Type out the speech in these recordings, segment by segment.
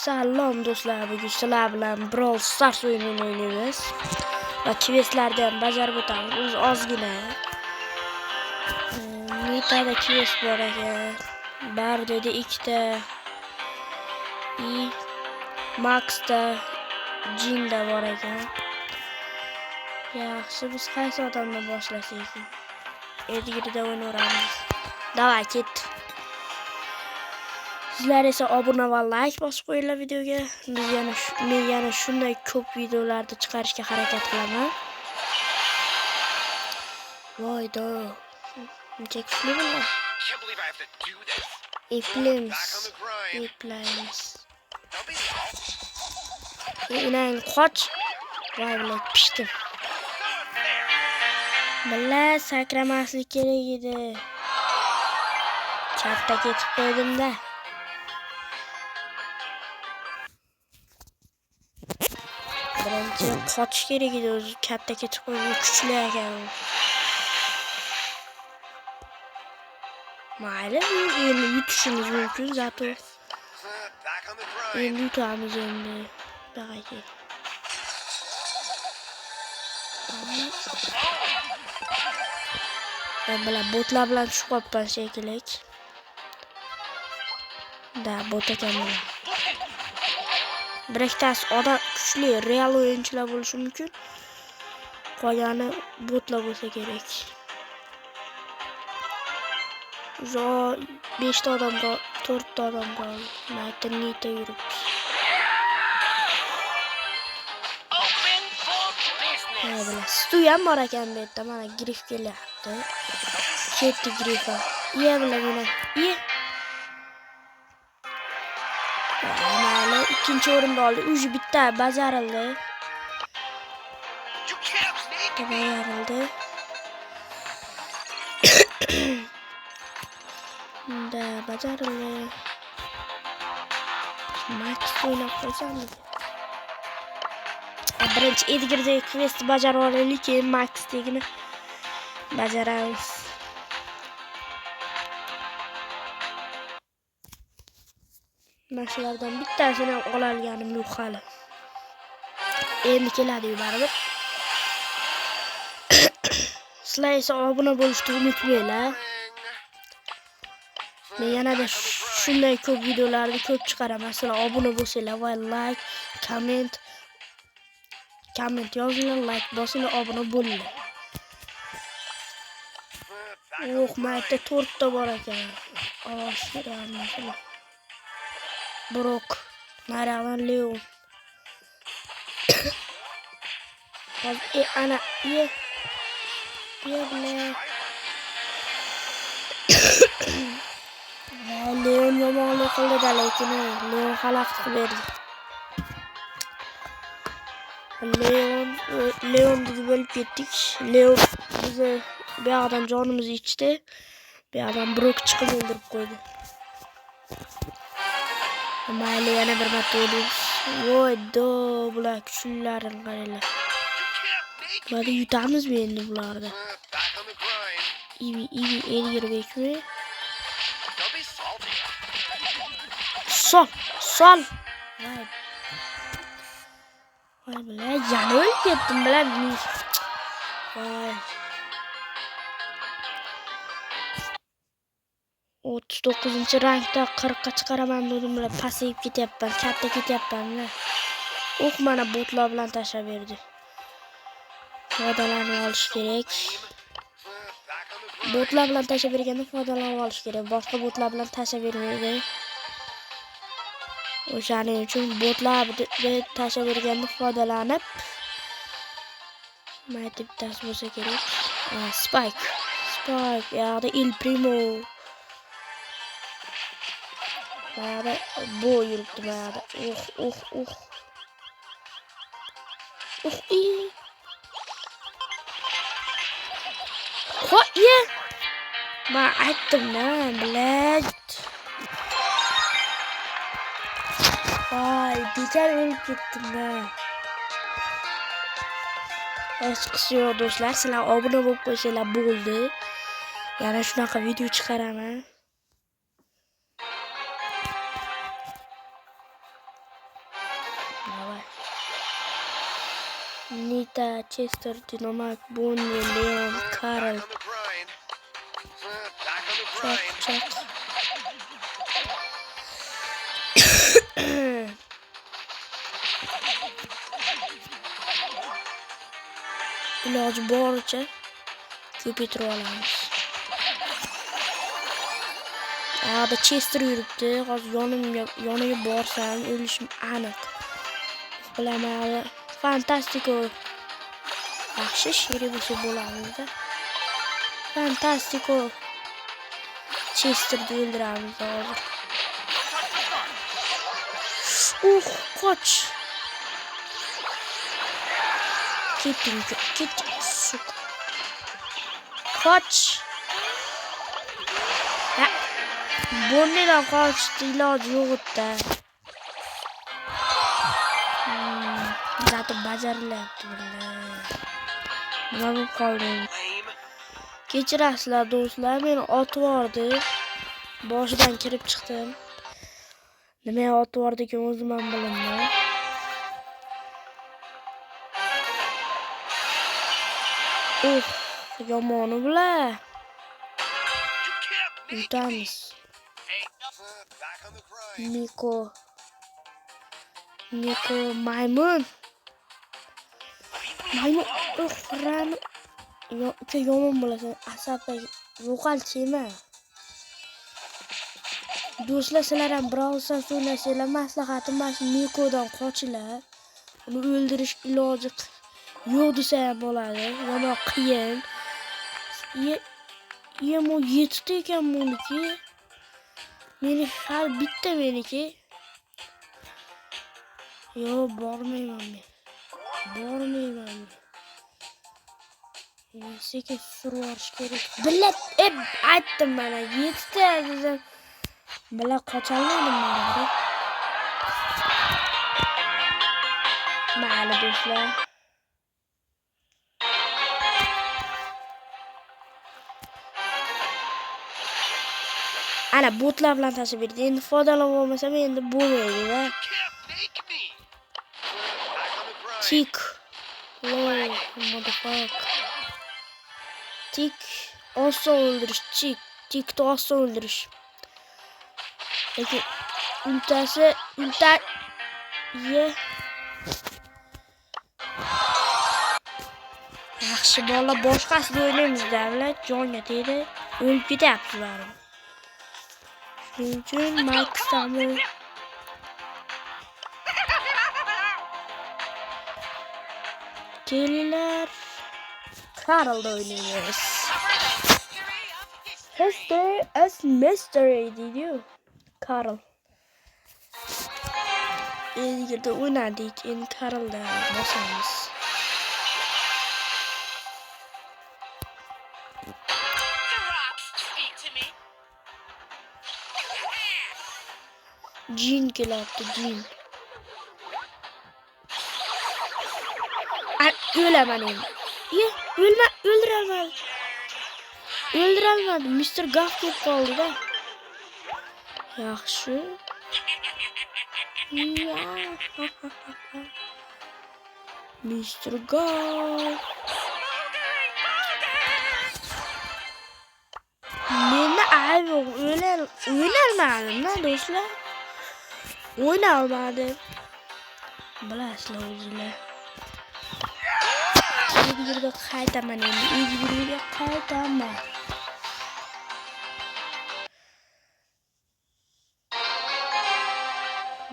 Salom do'stlar, bugun sizlar bilan Brawl Stars o'yinini o'ynaymiz. Va questlarni ham bajarib o'tamiz. Ozgina. Metada quest bor ekan. Bardada 2 ta. Maxda Jinda bor ekan. Yaxshi, biz qaysi odamdan boshlasak? Edgarda o'ynayveramiz. Davay, ket. Sizlar esa obuna va like bosib qo'yinglar videoga. Men yana shunday ko'p videolarni chiqarishga harakat qilaman. Voydo. Uncha kuchli bo'lar. Eplaymiz. Inang qoch. Voy bilan pishdim. Billa sakramaslik kerak edi. Katta ketib qo'ydim-da. Birinchi qochish kerak edi, o'zi katta ketib qo'ydi, kuchli ekan. Mayli, endi yutishimiz mumkin, zato endi yutamiz endi. Bag'ayga. Men bilan botlar bilan tushib qolibman shekilli. Da, bot ekan. Biroqtas odam kuchli, real o'yinchilar bo'lishi mumkin. Qolgani botlar bo'lsa kerak. Zo 5 ta odam bor, 4 ta odam bor. Nita yuribdi. Stu ham bor ekan bu yerda. Mana grif kelyapti. Ketdi grifa. Iya bilan mana. Iya. Mana ikkinchi o'rinda oldi. Uji bitta bajarildi. Da bajarildi. Max o'ynab qo'ysanmi? Birinchi Edgarda quest bajarib olaylik, keyin Max degini bajaramiz. Mashlardan bittasini ham ololganim yo'q hali. Endi keladi baribir. Sizlar esa obuna bo'lishni unutmanglar. Men yanada shunday ko'p videolarni ko'p chiqaraman. Sizlar obuna bo'lsanglar va like, comment yozinglar, like bosinglar, obuna bo'linglar. Mayda 4 ta bor ekan. Brock, Naravan, Leon. Ana ye bilan. Leon yomonlik qildi, lekin Leon xalaqit berdi. Leon deb bo'lib ketdik. Leon bizni bu yoqdan jonimizni ichdi. Bu yoqdan Brock chiqib o'ldirib qo'ydi. Mayli, yana bir marta o'ldiramiz. Voydo, bular kuchlilarini qaranglar. Bularni yutamizmi endi bularni? Ivi Edgarbekmi? Sol. Voy bilan yana o'lib ketdim bilan. Voy. 39-rangda 40 ga chiqaraman dedim bilan pasayib ketyapman, katta ketyapman. Mana botlar bilan tashlab berdi. Foydalanib olish kerak. Botlar bilan tashlab berganda foydalanib olish kerak. Boshqa botlar bilan tashlab bermaydi. O'shaning uchun botlar tashlab berganda foydalanib mayda bittasi bo'lsa kerak. Spike. Yo'qda El Primo. Mana bu yuribdi mana. Qo'y. Men aytdim-da, bilad. Voy, bekor o'lib ketdim-da. Hech qisi yo'q do'stlar, sizlar obuna bo'lib qo'ysanglar bo'ldi. Yana shunaqa video chiqaraman. Давай. Nita, Chester, Dynamite, Bonnie, Leon, Carl. Çak. İlacı boricha ko'p e'tibor olamiz. Ada Chester yuribdi. Hozir yoniga borsam o'lishim aniq. Bilaman, fantastiko. Yaxshi shiri bo'lsa bo'ladi-da. Fantastiko. Chesterni o'ldiramiz hozir. Qoch. Ketting, suk. Qoch. Ya. Bonniedan qochishni iloji yo'q-da. Zato bajarilyapti bular. Nima bo'lib qoldi? Kechirasizlar do'stlar, meni otib yordi. Boshidan kirib chiqdim. Nima otib yordi ekan o'zim ham bilmayman. Yomoni bular. Yutamiz. Niko maymun. Rani. Yomon bo'lasan. Asabdan yo'qol chema. Do'stlar, sizlar ham birovsan so'rasanglar, maslahatim mana shu Nikodan qochinglar. Uni o'ldirish iloji yo'q desa ham bo'ladi. Yana qiyin. Yemo yetdi ekan buniki. Meni hal bitta meniki. Yo, bormayman men. Sekin survarish kerak. Billat, aytdim mana, yetdi azizim. Bila qocholmaydim mana. Mayli do'stlar. Ana botlar bilan tashib berdi. Endi foydalanib olmasam endi bo'lmaydi-da. Tik. Wow, motherfucker. Tik oson öldürüş. Tik'te oson öldürüş. Peki ultası ye. Yaxshi bola boshqasini o'ylaymiz davlat jonga tegdi. O'lib ketyapsizlar. Shuning uchun Max'tami kelinglar. Carl'da oynuyoruz. History as mystery diyor. Carl. İlgide oynadık. En Carl'da basamız. Jean gelattı Jean. Ölemedim. Öldüremez. Mr. Gaff gibi kaldı da. Yaxşı. Mr. Gaff. Beni abi oynamadım lan dostlar. Oynamadım. Bilasizlar o'zinglar. O'zinglarga qaytaman endi. O'zinglarga qaytaman.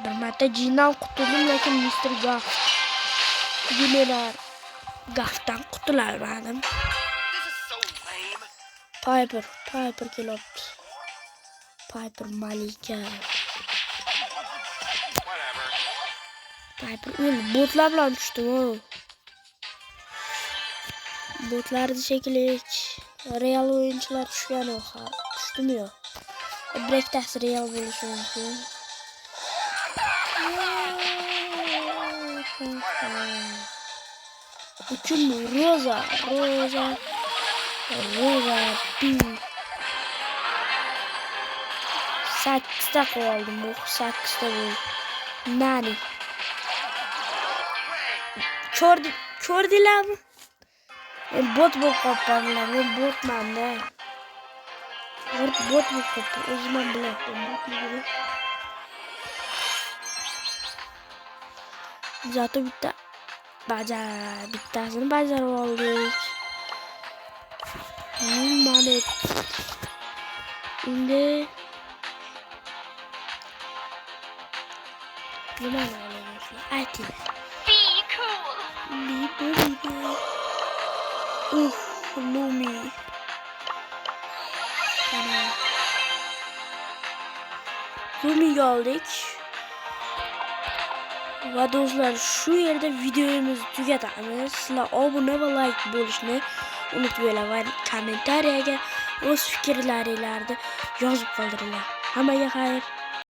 Bir marta jindan qutuldim, lekin Mr. Gaff. Ginelar Gaffdan qutulolmadim. Piper kelibdi. Piper malika. Piper o'ldi. Botlar bilan tushdim. Botlarni shekilli real o'yinchilar tushgan yo'q. Tushdimi yo'q? Breakdance real bo'lishi mumkin. Uchun Roza ping. 8 ta qoldim. 8 ta bu. Nani? Ko'rdilarmi? Men bot bo'lib qolganlar. Men botman-da. Bot bo'lib qoldim. O'zim ham bilaman botligini. Zato bittasini bajarib oldik. Mana endi nimani olamiz? Ayting. Be cool. Lumi. Lumi'ga oldik. Va do'stlar, shu yerda videomizni tugatamiz. Sizlar obuna va like bo'lishni unutmanglar va kommentariyaga o'z fikrlaringizni yozib qoldiringlar. Hammaga xayr.